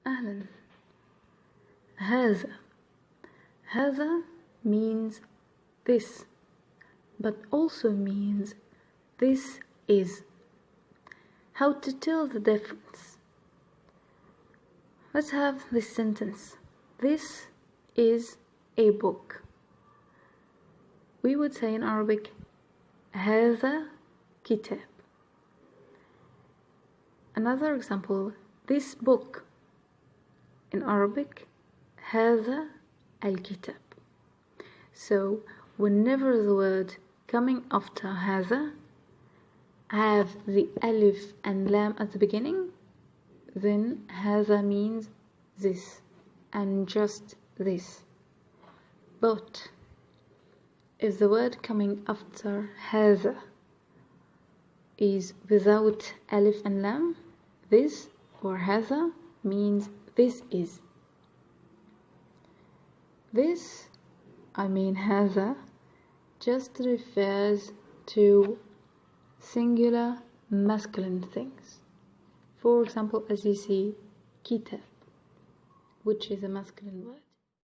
أهلا. هذا means this, but also means this is. How to tell the difference? Let's have this sentence. This is a book. We would say in Arabic هذا كتاب. Another example, this book. In Arabic هذا الكتاب. So whenever the word coming after هذا have the alif and lam at the beginning, then هذا means this and just this. But if the word coming after هذا is without alif and lam, this or هذا means this is. This, I mean هذا, just refers to singular masculine things. For example, as you see, كتاب, which is a masculine word.